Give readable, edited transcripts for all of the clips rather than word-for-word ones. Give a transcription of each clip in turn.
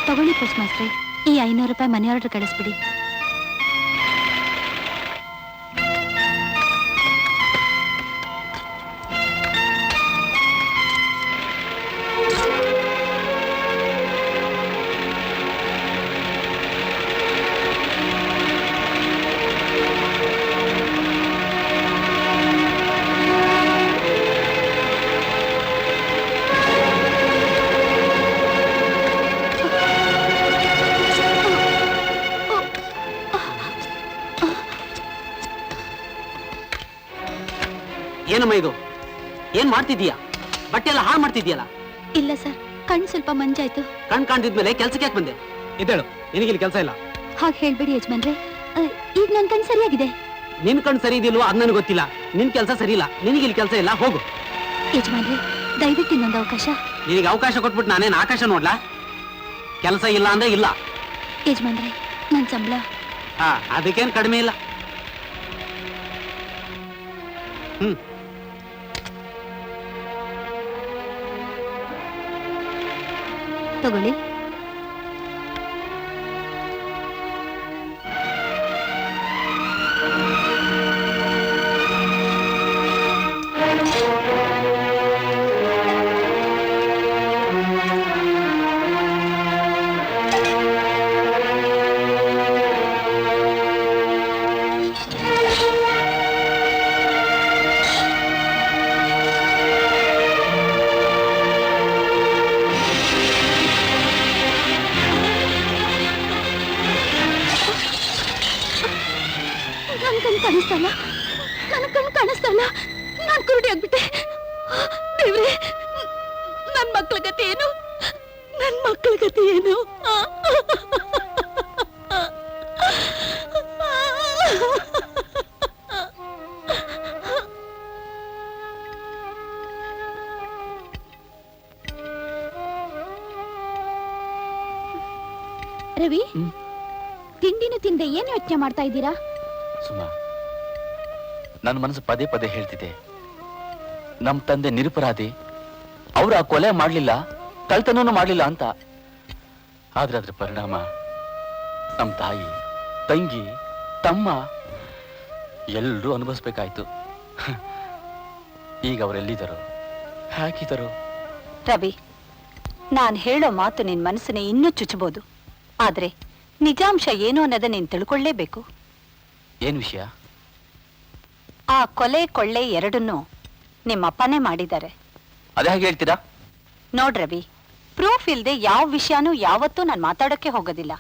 ತಗೊಳ್ಳಿ ಪೋಸ್ಟ್ ಮಾಸ್ಟ್ರೆ, ಈ 500 ರೂಪಾಯಿ ಮನಿ ಆರ್ಡರ್ ಕಳಿಸ್ಬಿಡಿ. ಏನಮ್ಮ ಇದು? ಏನ್ ಮಾಡ್ತಿದ್ದೀಯಾ? ಬಟ್ಟೆ ಎಲ್ಲ ಹಾಳು ಮಾಡ್ತಿದ್ಯಲ್ಲ. ಇಲ್ಲ ಸರ್, ಕಣ್ಣು ಸ್ವಲ್ಪ ಮಂಜಾಯ್ತು. ಕಣ್ ಕಾಣ್ತಿದ್ಮೇಲೆ ಕೆಲ್ಸಕ್ಕೆ ಯಾಕೆ ಬಂದೆ? ಇದೇಳು, ನಿನಗಿಲ್ಲಿ ಕೆಲಸ ಇಲ್ಲ. ಹಾಗೆ ಹೇಳ್ಬೇಡಿ ಯಜಮಾನ್ರೆ, ಈಗ ನನ್ ಕಣ್ಣು ಸರಿಯಾಗಿದೆ. ನಿನ್ ಕಣ್ ಸರಿ ಇದೆಯಲ್ವೋ ಅದ್ ನನಗೆ ಗೊತ್ತಿಲ್ಲ. ನಿನ್ ಕೆಲಸ ಸರಿ ಇಲ್ಲ, ನಿನಗಿಲ್ಲಿ ಕೆಲಸ ಇಲ್ಲ, ಹೋಗು. ಯಜಮಾನ್ರೆ, ದಯವಿಟ್ಟು ಇನ್ನೊಂದು ಅವಕಾಶ. ನಿನಗೆ ಅವಕಾಶ ಕೊಟ್ಬಿಟ್ಟು ನಾನೇನು ಆಕಾಶ ನೋಡ್ಲಾ? ಕೆಲಸ ಇಲ್ಲ ಅಂದ್ರೆ ಇಲ್ಲ. ಯಜಮಾನ್ರೆ, ನನ್ ಸಂಬಳ ಅದಕ್ಕೇನು ಕಡಿಮೆ ಇಲ್ಲ. ತಗೊಳ್ಳಿ. ನನ್ನ ಕಣ್ಣು ಕಾಣಿಸ್ತಾ ಇಲ್ಲ. ನಾನು ಕುರುಡಿ ಆಗ್ಬಿಟ್ಟೆ. ದೇವ್ರೆ, ನನ್ ಮಕ್ಕಳ ಗತಿ ಏನು? ರವಿ, ತಿಂಡಿನೂ ತಿಂದೆ ಏನು ಯೋಚನೆ ಮಾಡ್ತಾ ಇದ್ದೀರಾ? ಸುಮಾ, ನನ್ನ ಮನಸ್ಸು ಪದೇ ಪದೇ ಹೇಳ್ತಿದೆ, ನಮ್ ತಂದೆ ನಿರಪರಾಧಿ, ಅವ್ರು ಆ ಕೊಲೆ ಮಾಡ್ಲಿಲ್ಲ, ಕಳ್ತನೂ ಮಾಡ್ಲಿಲ್ಲ ಅಂತ. ಆದ್ರೆ ಅದ್ರ ಪರಿಣಾಮ ನಮ್ ತಾಯಿ, ತಂಗಿ, ತಮ್ಮ ಎಲ್ಲರೂ ಅನುಭವಿಸ್ಬೇಕಾಯ್ತು. ಈಗ ಅವರೆಲ್ಲಿದ್ದರು, ಹಾಕಿದರು? ರವಿ, ನಾನ್ ಹೇಳೋ ಮಾತು ನಿನ್ ಮನಸ್ಸನ್ನ ಇನ್ನೂ ಚುಚ್ಚಬಹುದು, ಆದ್ರೆ ನಿಜಾಂಶ ಏನು ಅನ್ನೋದನ್ನ ನೀನ್ ತಿಳ್ಕೊಳ್ಳೇಬೇಕು. ಏನ್ ವಿಷಯ? ಆ ಕೊಲೆ ಕೊಳ್ಳೆ ಎರಡನ್ನೂ ನಿಮ್ಮಪ್ಪನೇ ಮಾಡಿದ್ದಾರೆ. ಅದೇ ಹಾಗೆ ಹೇಳ್ತೀರಾ? ನೋಡ್ರವಿ, ಪ್ರೂಫ್ ಇಲ್ದೆ ಯಾವ ವಿಷಯನೂ ಯಾವತ್ತೂ ನಾನು ಮಾತಾಡೋಕೆ ಹೋಗೋದಿಲ್ಲ.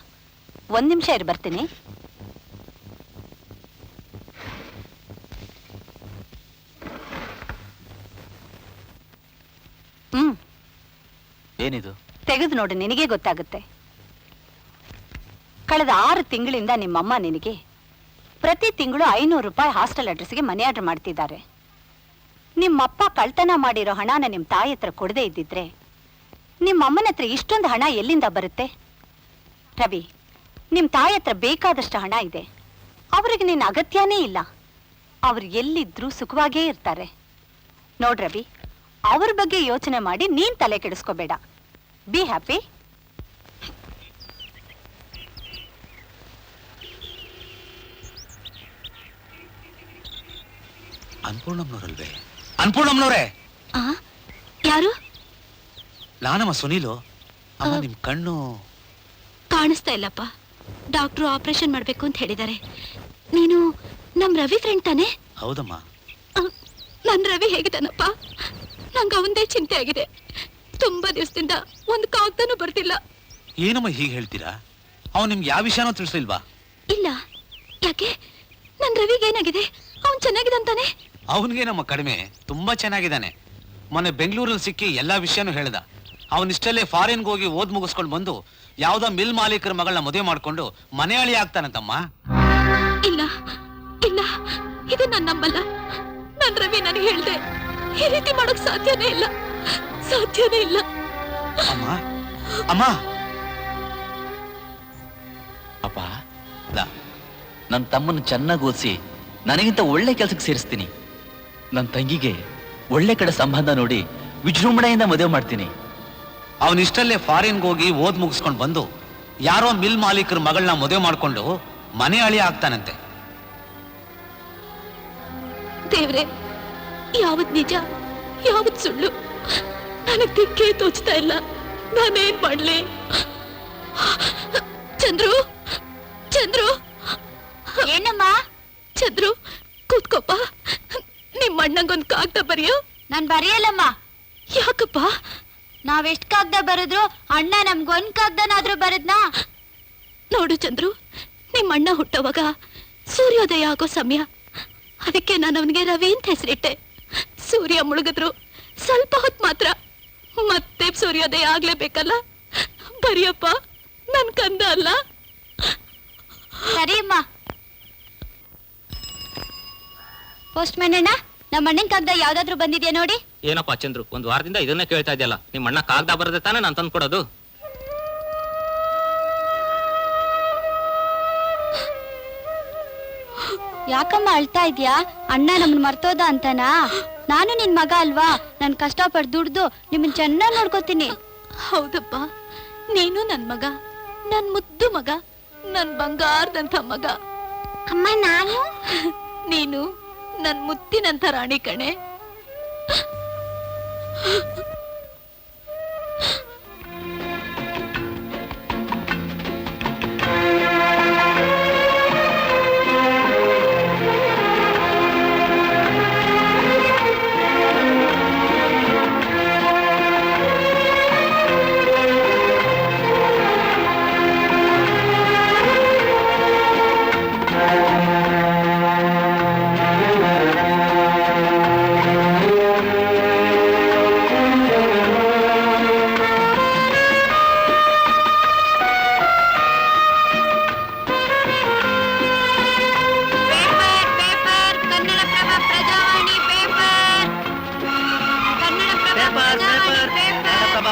1 ನಿಮಿಷ ಇರು, ಬರ್ತೀನಿ. ಏನಿದು? ತೆಗೆದು ನೋಡು, ನಿನಗೆ ಗೊತ್ತಾಗುತ್ತೆ. ಕಳೆದ 6 ತಿಂಗಳಿಂದ ನಿಮ್ಮಮ್ಮ ನಿನಗೆ ಪ್ರತಿ ತಿಂಗಳು 500 ರೂಪಾಯಿ ಹಾಸ್ಟೆಲ್ ಅಡ್ರೆಸ್ಗೆ ಮನಿ ಆರ್ಡರ್ ಮಾಡ್ತಿದ್ದಾರೆ. ನಿಮ್ಮಪ್ಪ ಕಳ್ತನ ಮಾಡಿರೋ ಹಣನ ನಿಮ್ಮ ತಾಯಿ ಹತ್ರ ಕೊಡದೇ ಇದ್ದಿದ್ರೆ ನಿಮ್ಮಮ್ಮನ ಹತ್ರ ಇಷ್ಟೊಂದು ಹಣ ಎಲ್ಲಿಂದ ಬರುತ್ತೆ? ರವಿ, ನಿಮ್ಮ ತಾಯಿ ಹತ್ರ ಬೇಕಾದಷ್ಟು ಹಣ ಇದೆ, ಅವ್ರಿಗೆ ನಿನ್ನ ಅಗತ್ಯನೇ ಇಲ್ಲ. ಅವ್ರು ಎಲ್ಲಿದ್ರೂ ಸುಖವಾಗೇ ಇರ್ತಾರೆ. ನೋಡ್ರವಿ, ಅವ್ರ ಬಗ್ಗೆ ಯೋಚನೆ ಮಾಡಿ ನೀನ್ ತಲೆ ಕೆಡಿಸ್ಕೋಬೇಡ. Be happy. ಅನ್ಪೂರ್ಣಮ್ನವರಲ್ವೇ? ಅನ್ಪೂರ್ಣಮ್ನವ್ರೆ, ಯಾರು? ನಾನಮ್ಮ ಸುನೀಲು. ಅಮ್ಮ, ನಿಮ್ ಕಣ್ಣು ಕಾಣಿಸ್ತಾ ಇಲ್ಲಪ್ಪ. ಡಾಕ್ಟ್ರು ಆಪರೇಷನ್ ಮಾಡ್ಬೇಕು ಅಂತ ಹೇಳಿದ್ದಾರೆ. ನೀನು ನಮ್ ರವಿ ಫ್ರೆಂಡ್ ತಾನೆ? ಹೌದಮ್ಮ. ನನ್ ರವಿ ಹೇಗಿದ್ದಾನಪ್ಪ? ನಂಗೆ ಅವಂದೇ ಚಿಂತೆ ಆಗಿದೆ. ತುಂಬಾ ದಿವಸದಿಂದ ಒಂದು ಕಾಗ್ದನೂ ಬರ್ತಿಲ್ಲ. ಏನಮ್ಮ ಹೀಗೆ ಹೇಳ್ತೀರಾ? ಅವ್ನು ನಿಮ್ಗೆ ಯಾವ ವಿಷಯನೂ ತಿಳಿಸ್ಲಿಲ್ವಾ? ಇಲ್ಲ. ಯಾಕೆ? ನನ್ ರವಿಗೆ ಏನಾಗಿದೆ? ಅವನ್ ಚೆನ್ನಾಗಿದಂತಾನೆ? ಅವನಿಗೇನಮ್ಮ ಕಡಿಮೆ, ತುಂಬಾ ಚೆನ್ನಾಗಿದ್ದಾನೆ. ಮೊನ್ನೆ ಬೆಂಗಳೂರಲ್ಲಿ ಸಿಕ್ಕಿ ಎಲ್ಲಾ ವಿಷಯನೂ ಹೇಳ್ದ. ಅವನಿಷ್ಟಲ್ಲೇ ಫಾರಿನ್ಗೆ ಹೋಗಿ ಓದ್ ಮುಗಿಸ್ಕೊಂಡು ಬಂದು ಯಾವ್ದೋ ಮಿಲ್ ಮಾಲೀಕರ ಮಗಳನ್ನ ಮದುವೆ ಮಾಡ್ಕೊಂಡು ಮನೆಯಾಳಿ ಆಗ್ತಾನಂತಮ್ಮ. ಇಲ್ಲ ಇಲ್ಲ, ಇದು ನನ್ನ ನಂಬಲ್ಲ. ನನ್ ರವಿ ನನಗೆ ಹೇಳ್ದೆ ಈ ರೀತಿ ಮಾಡೋಕ್ ಸಾಧ್ಯನೇ ಇಲ್ಲ, ಸಾಧ್ಯನೇ ಇಲ್ಲ. ಅಮ್ಮ, ಅಮ್ಮ, ಅಪ್ಪ, ನನ್ನ ತಮ್ಮನ್ನು ಚೆನ್ನಾಗಿ ಓದಿಸಿ ನನಗಿಂತ ಒಳ್ಳೆ ಕೆಲಸಕ್ಕೆ ಸೇರಿಸ್ತೀನಿ. ನನ್ನ ತಂಗಿಗೆ ಒಳ್ಳೆ ಕಡೆ ಸಂಬಂಧ ನೋಡಿ ವಿಜೃಂಭಣೆಯಿಂದ ಮದುವೆ ಮಾಡ್ತೀನಿ. ಅವನಿಷ್ಟಲ್ಲೇ ಫಾರಿನ್ಗೆ ಹೋಗಿ ಓದ್ ಮುಗಿಸ್ಕೊಂಡು ಬಂದು ಯಾರೋ ಮಿಲ್ ಮಾಲೀಕರ ಮಗಳನ್ನ ಮದುವೆ ಮಾಡ್ಕೊಂಡು ಮನೆ ಅಳಿ ಆಗ್ತಾನಂತೆ. ದೇವ್ರೆ, ಯಾವತ್ ನಿಜ ಯಾವತ್ ಸುಳ್ಳು ನನಗ್ ದಿಕ್ಕೇ ತೋಚ್ತಾ ಇಲ್ಲ. ನಾನೇನ್ ಮಾಡ್ಲಿ? ಚಂದ್ರು, ಚಂದ್ರು, ಏನಮ್ಮ? ಚಂದ್ರು ಕೂತ್ಕೋಪ್ಪ. ನಿಮ್ಮ ಅಣ್ಣಂಗೊಂದ್ ಕಾಗ್ದ ಬರೆಯೋ. ನಾನ್ ಬರೆಯಲ್ಲಮ್ಮ. ಯಾಕಪ್ಪ? ನಾವೆಷ್ಟ್ ಕಾಗ್ದ ಬರೆದ್ರು ಅಣ್ಣ ನಮ್ಗೊಂದ್ ಕಾಗ್ದನಾದ್ರೂ ಬರದ್ನಾ? ನೋಡು ಚಂದ್ರು, ನಿಮ್ಮ ಅಣ್ಣ ಹುಟ್ಟೋವಾಗ ಸೂರ್ಯೋದಯ ಆಗೋ ಸಮಯ. ಅದಕ್ಕೆ ನಾನು ಅವನಿಗೆ ರವಿ ಅಂತ ಹೆಸರಿಟ್ಟೆ. ಸೂರ್ಯ ಮುಳುಗಿದ್ರು ಸ್ವಲ್ಪ ಹೊತ್ತು ಮಾತ್ರ, ಮತ್ತೆ ಸೂರ್ಯೋದಯ ಆಗ್ಲೇಬೇಕಲ್ಲ. ಬರಿಯಪ್ಪ, ನನ್ ಕಂದ ಅಲ್ಲ. ಸರಿ ಅಮ್ಮ. ಪೋಸ್ಟ್ ಮ್ಯಾನ್ ಅಣ್ಣ, ನಮ್ಮ ಅಣ್ಣನ ಕಾಗ್ದ ಯಾವ್ದಾದ್ರು ಬಂದಿದ್ಯಾ ನೋಡಿ. ಏನಪ್ಪಾ ಚಂದ್ರು, ಒಂದ್ ವಾರದಿಂದ ಇದನ್ನೇ ಕೇಳ್ತಾ ಇದೆಯಲ್ಲ. ನಿಮ್ಮ ಅಣ್ಣ ಕಾಗ್ದ ಬರದೆ ತಾನೇ ನಾನು ತಂದು ಕೊಡೋದು. ಯಾಕಮ್ಮ ಅಳ್ತಾ ಇದ್ಯಾ? ಅಣ್ಣ ನಮ್ಮನ್ ಮರ್ತೋದ ಅಂತನಾ? ನಾನು ನಿನ್ ಮಗ ಅಲ್ವಾ? ನಾನ್ ಕಷ್ಟಪಟ್ಟು ದುಡ್ದು ನಿಮ್ಮನ್ ಚೆನ್ನಾಗಿ ನೋಡ್ಕೋತೀನಿ. ಹೌದಪ್ಪ, ನೀನು ನನ್ ಮಗ, ನನ್ ಮುದ್ದು ಮಗ, ನನ್ ಬಂಗಾರದಂತ ಮಗ. ಅಮ್ಮ ನಾನು? ನೀನು ನನ್ ಮುತ್ತಿನಂತ ರಾಣಿ ಕಣೆ.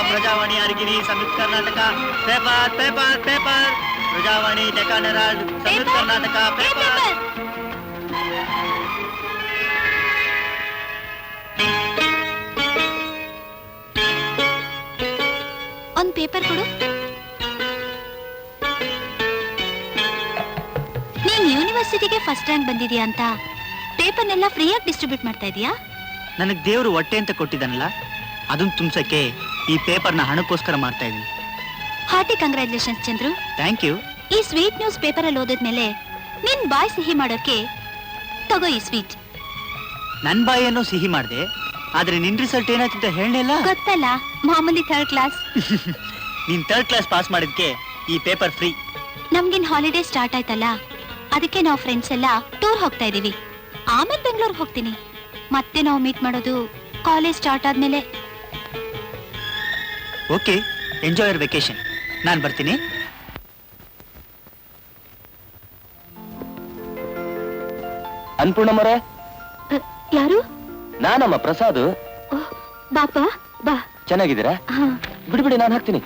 ಪ್ರಜಾವಾಣಿ ಅರಗಿರಿ Samyukta Karnataka paper paper paper Prajavani Deccan Herald Samyukta Karnataka paper. ಒಂದ್ ಪೇಪರ್ ಕೊಡು. ನೀನ್ ಯೂನಿವರ್ಸಿಟಿಗೆ ಫಸ್ಟ್ ರ್ಯಾಂಕ್ ಬಂದಿದ್ಯಾ ಅಂತ ಪೇಪರ್ನೆಲ್ಲ ಫ್ರೀಯಾಗಿ ಡಿಸ್ಟ್ರಿಬ್ಯೂಟ್ ಮಾಡ್ತಾ ಇದೀಯಾ? ನನಗೆ ದೇವರು ಹೊಟ್ಟೆ ಅಂತ ಕೊಟ್ಟಿದ್ದಾನಲ್ಲ, ಅದನ್ನ ತುಂಬಿಸಕ್ಕೆ ಈ ಪೇಪರ್ನ ಹಣಕ್ಕೋಸ್ಕರ ಮಾಡ್ತಾ ಇದ್ದೀನಿ. Hearty congratulations Chandru. Thank you. ಈ ಸ್ವೀಟ್ ನ್ಯೂಸ್ ಪೇಪರ್ ಅಲ್ಲಿ ಓದಿದ್ಮೇಲೆ ನಿನ್ ಬಾಯ್ ಸಿಹಿ ಮಾಡೋಕೆ ತಗೋ ಈ ಸ್ವೀಟ್. ನನ್ ಬಾಯನ್ನು ಸಿಹಿ ಮಾಡಿದೆ, ಆದ್ರೆ ನಿನ್ ರಿಸಲ್ಟ್ ಏನಾಯ್ತು ಅಂತ ಹೇಳಲಿಲ್ಲ. ಗೊತ್ತಲ್ಲ, ಮಾಮೂಲಿ ಥರ್ಡ್ ಕ್ಲಾಸ್. ನೀನ್ ಥರ್ಡ್ ಕ್ಲಾಸ್ ಪಾಸ್ ಮಾಡಿದ್ಕೆ ಈ ಪೇಪರ್ ಫ್ರೀ. ನಮ್ಗಿನ್ ಹಾಲಿಡೇ ಸ್ಟಾರ್ಟ್ ಆಯ್ತಲ್ಲ, ಅದಕ್ಕೆ ನಾವು ಫ್ರೆಂಡ್ಸ್ ಎಲ್ಲ ಟೂರ್ ಹೋಗ್ತಾ ಇದೀವಿ. ಆಮೇಲೆ ಬೆಂಗಳೂರಿಗೆ ಹೋಗ್ತೀನಿ. ಮತ್ತೆ ನಾವು ಮೀಟ್ ಮಾಡೋದು ಕಾಲೇಜ್ ಸ್ಟಾರ್ಟ್ ಆದ್ಮೇಲೆ. Okay, enjoy your vacation. ನಾನು ಬರ್ತೀನಿ. ಅನ್ಪೂರ್ಣಮ್ಮರೇ, ಯಾರು? ನಾನಮ್ಮ ಪ್ರಸಾದ್. ಬಾಪ ಬಾ. ಚೆನ್ನಾಗಿದ್ದೀರಾ? ಬಿಡ್ಬಿಡಿ, ನಾನು ಹಾಕ್ತೀನಿ.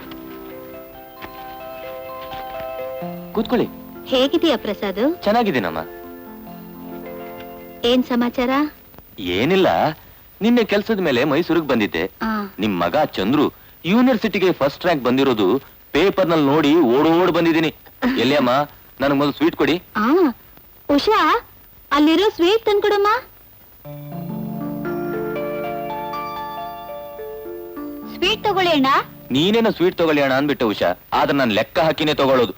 ಕೂತ್ಕೊಳ್ಳಿ. ಹೇಗಿದೀಯಾ ಪ್ರಸಾದ್? ಚೆನ್ನಾಗಿದ್ದೀನಮ್ಮ. ಏನ್ ಸಮಾಚಾರ? ಏನಿಲ್ಲ, ನಿನ್ನೆ ಕೆಲ್ಸದ ಮೇಲೆ ಮೈಸೂರಿಗೆ ಬಂದಿದ್ದೆ. ನಿಮ್ ಮಗ ಚಂದ್ರು ಯೂನಿವರ್ಸಿಟಿಗೆ ಫಸ್ಟ್ ರ್ಯಾಂಕ್ ಬಂದಿರೋದು ಪೇಪರ್ ನಲ್ಲಿ ನೋಡಿ ಓಡ್ ಬಂದಿದ್ದೀನಿ. ಎಲ್ಲಿ ಅಮ್ಮ, ನನಗ್ ಮೊದಲು ಸ್ವೀಟ್ ಕೊಡಿ. ಉಷಾ, ಅಲ್ಲಿರೋ ಸ್ವೀಟ್ ತಂದ್ಕೊಡಮ್ಮ. ಸ್ವೀಟ್ ತಗೊಳ್ಳಿ ಅಣ್ಣ. ನೀನೇನೋ ಸ್ವೀಟ್ ತಗೊಳ್ಳಿ ಅಣ್ಣ ಅಂದ್ಬಿಟ್ಟೆ ಉಷಾ, ಆದ್ರೆ ನಾನು ಲೆಕ್ಕ ಹಾಕಿನೇ ತಗೊಳ್ಳೋದು.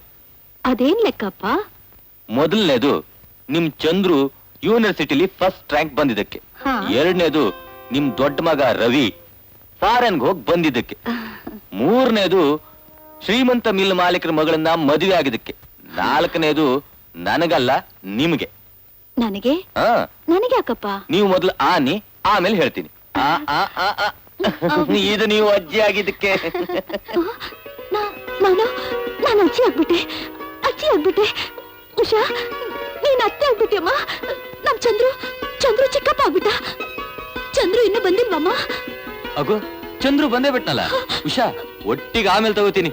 ಅದೇನ್ ಲೆಕ್ಕಪ್ಪ? ಮೊದಲನೇದು ನಿಮ್ ಚಂದ್ರು ಯೂನಿವರ್ಸಿಟಿಲಿ ಫಸ್ಟ್ ರ್ಯಾಂಕ್ ಬಂದಿದ್ದಕ್ಕೆ. ಎರಡನೇದು ನಿಮ್ ದೊಡ್ಡ ಮಗ ರವಿ ಫಾರೆನ್ಗೆ ಹೋಗಿ ಬಂದಿದ್ದಕ್ಕೆ. ಮೂರನೇದು ಶ್ರೀಮಂತ ಮಿಲ್ ಮಾಲೀಕರ ಮಗಳನ್ನ ಮದುವೆ ಆಗಿದ್ದಕ್ಕೆ. ನಾಲ್ಕನೇದು ನನಗಲ್ಲ, ನಿಮ್ಗೆ. ನನಗೆ? ನನಗೆ ಯಾಕಪ್ಪ? ನೀವು ಮೊದಲು ಆನಿ, ಆಮೇಲೆ ಹೇಳ್ತೀನಿ. ಇದು ನೀವು ಅಜ್ಜಿ ಆಗಿದ್ದಕ್ಕೆ. ನಾನು ಅಜ್ಜಿ ಆಗ್ಬಿಟ್ಟೆ. ಉಷಾ, ನೀನ್ ಅತ್ತೆ ಆಗ್ಬಿಟ್ಟೆಮ್ಮ. ನಮ್ ಚಂದ್ರು ಚಿಕ್ಕಪ್ಪ ಆಗ್ಬಿಟ್ಟ. ಚಂದ್ರು ಇನ್ನೂ ಬಂದಿಲ್ವಮ್ಮ? ಅಗೋ, ಚಂದ್ರು ಬಂದೇ ಬಿಟ್ನಲ್ಲ. ಉಷಾ, ಒಟ್ಟಿಗೆ ಆಮೇಲೆ ತಗೋತೀನಿ.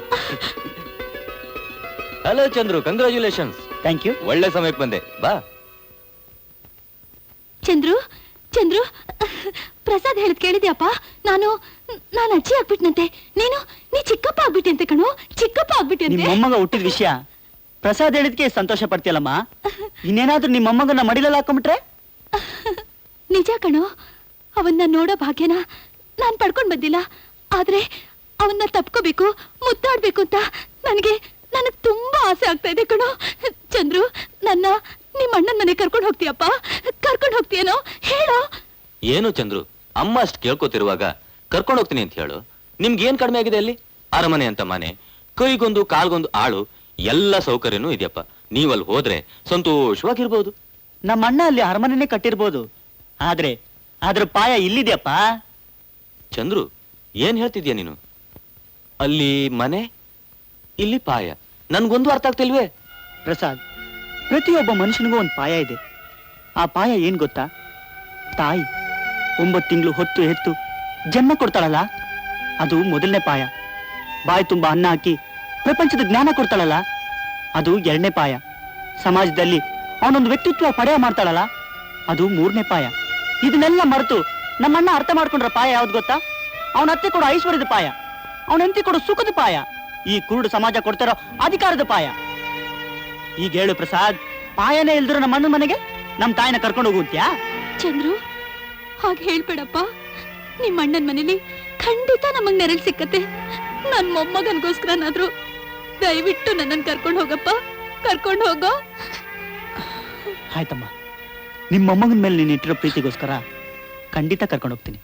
Hello Chandru, congratulations. Thank you. ಒಳ್ಳೆ ಸಮಯಕ್ಕೆ ಬಂದೆ, ಬಾ. ಚಂದ್ರು ಪ್ರಸಾದ್ ಹೇಳಿದ್ ಕೇಳಿದ್ಯಪ್ಪ? ನಾನು ಅಜ್ಜಿ ಆಗ್ಬಿಟ್ನಂತೆ, ನೀ ಚಿಕ್ಕಪ್ಪ ಆಗ್ಬಿಟ್ಟಂತೆ ಕಣೋ, ಚಿಕ್ಕಪ್ಪ ಆಗ್ಬಿಟ್ಟಂತೆ. ನಿಮ್ಮ ಮೊಮ್ಮಗ ಹುಟ್ಟಿದ ವಿಷಯ ಪ್ರಸಾದ್ ಹೇಳಿದ್ಕೆ ಸಂತೋಷ ಪಡ್ತೀಯಲ್ಲಮ್ಮ. ಇನ್ನೇನಾದ್ರೂ ನಿಮ್ಮ ಮೊಮ್ಮಗನ ಮಡಿಲಲ್ಲಿ ಹಾಕೊಂಡ್ಬಿಟ್ರೆ? ನಿಜ ಕಣೋ, ಅವನ್ನ ನೋಡೋ ಭಾಗ್ಯನ ನಾನ್ ಪಡ್ಕೊಂಡ್ ಬಂದಿಲ್ಲ. ಆದ್ರೆ ಅವನ್ನ ತಪ್ಕೋಬೇಕು, ಮುದ್ದಾಡ್ಬೇಕು ಅಂತ ನನಗೆ ತುಂಬಾ ಆಸೆ ಆಗ್ತಾ ಇದೆ ಕಣೋ. ಚಂದ್ರು, ನಿಮ್ಮ ಅಣ್ಣನ ಮನೆ ಕರ್ಕೊಂಡು ಹೋಗ್ತೀಯಪ್ಪ? ಕರ್ಕೊಂಡು ಹೋಗ್ತೀಯನೋ ಹೇಳೋ. ಏನು ಚಂದ್ರು, ಅಮ್ಮ ಅಷ್ಟು ಕೇಳ್ಕೊತಿರುವಾಗ ಕರ್ಕೊಂಡು ಹೋಗ್ತೀನಿ ಅಂತ ಹೇಳು. ನಿಮ್ಗೆ ಏನ್ ಕಡಿಮೆ ಆಗಿದೆ ಅಲ್ಲಿ? ಅರಮನೆ ಅಂತ ಮನೆ, ಕೈಗೊಂದು ಕಾಲ್ಗೊಂದು ಆಳು, ಎಲ್ಲ ಸೌಕರ್ಯನೂ ಇದೆಯಪ್ಪ. ನೀವಲ್ಲಿ ಹೋದ್ರೆ ಸಂತೋಷವಾಗಿರ್ಬೋದು. ನಮ್ಮ ಅಣ್ಣ ಅಲ್ಲಿ ಅರಮನೆನೇ ಕಟ್ಟಿರ್ಬೋದು, ಆದ್ರೆ ಅದ್ರ ಪಾಯ ಇಲ್ಲಿದೆಯಪ್ಪ. ಚಂದ್ರು, ಏನ್ ಹೇಳ್ತಿದ್ಯಾ ನೀನು? ಅಲ್ಲಿ ಮನೆ, ಇಲ್ಲಿ ಪಾಯ, ನನ್ಗೊಂದು ಅರ್ಥ ಆಗ್ತಿಲ್ವೇ? ಪ್ರಸಾದ್, ಪ್ರತಿಯೊಬ್ಬ ಮನುಷ್ಯನಿಗೂ ಒಂದು ಪಾಯ ಇದೆ. ಆ ಪಾಯ ಏನ್ ಗೊತ್ತಾ? ತಾಯಿ 9 ತಿಂಗಳು ಹೊತ್ತು ಹೆತ್ತು ಜನ್ಮ ಕೊಡ್ತಾಳಲ್ಲ, ಅದು ಮೊದಲನೇ ಪಾಯ. ಬಾಯಿ ತುಂಬಾ ಅನ್ನ ಹಾಕಿ ಪ್ರಪಂಚದ ಜ್ಞಾನ ಕೊಡ್ತಾಳಲ್ಲ, ಅದು 2ನೇ ಪಾಯ. ಸಮಾಜದಲ್ಲಿ ಅವನೊಂದು ವ್ಯಕ್ತಿತ್ವ ಪಡೆಯ ಮಾಡ್ತಾಳಲ್ಲ, ಅದು 3ನೇ ಪಾಯ. ಇದನ್ನೆಲ್ಲ ಮರೆತು ನಮ್ಮಣ್ಣ ಅರ್ಥ ಮಾಡ್ಕೊಂಡ್ರ ಪಾಯ ಯಾವ್ದು ಗೊತ್ತಾ? ಅವನ ಅತ್ತೆ ಕೊಡೋ ಐಶ್ವರ್ಯದ ಪಾಯ, ಅವನ ಹೆಂಡತಿ ಕೊಡೋ ಸುಖದ ಪಾಯ, ಈ ಕುರುಡು ಸಮಾಜ ಕೊಡ್ತಾರೋ ಅಧಿಕಾರದ ಪಾಯ. ಈಗ ಹೇಳು ಪ್ರಸಾದ್, ಪಾಯನೇ ಇಲ್ದಿರೋ ನಮ್ಮ ಅಣ್ಣನ ಮನೆಗೆ ನಮ್ ತಾಯಿನ ಕರ್ಕೊಂಡು ಹೋಗುತ್ತ್ಯಾ? ಚಂದ್ರು, ಹಾಗೆ ಹೇಳ್ಬೇಡಪ್ಪ. ನಿಮ್ಮ ಅಣ್ಣನ ಮನೇಲಿ ಖಂಡಿತ ನಮಗ್ ನೆರಳು ಸಿಕ್ಕತ್ತೆ. ನನ್ ಮೊಮ್ಮಗನ್ಗೋಸ್ಕರನಾದ್ರೂ ದಯವಿಟ್ಟು ನನ್ನನ್ನು ಕರ್ಕೊಂಡು ಹೋಗಪ್ಪ, ಕರ್ಕೊಂಡು ಹೋಗೋ. ಆಯ್ತಮ್ಮ, ನಿಮ್ಮ ಮೊಮ್ಮಗನ ಮೇಲೆ ನೀನು ಇಟ್ಟಿರೋ ಪ್ರೀತಿಗೋಸ್ಕರ ಖಂಡಿತ ಕರ್ಕೊಂಡು ಹೋಗ್ತೀನಿ.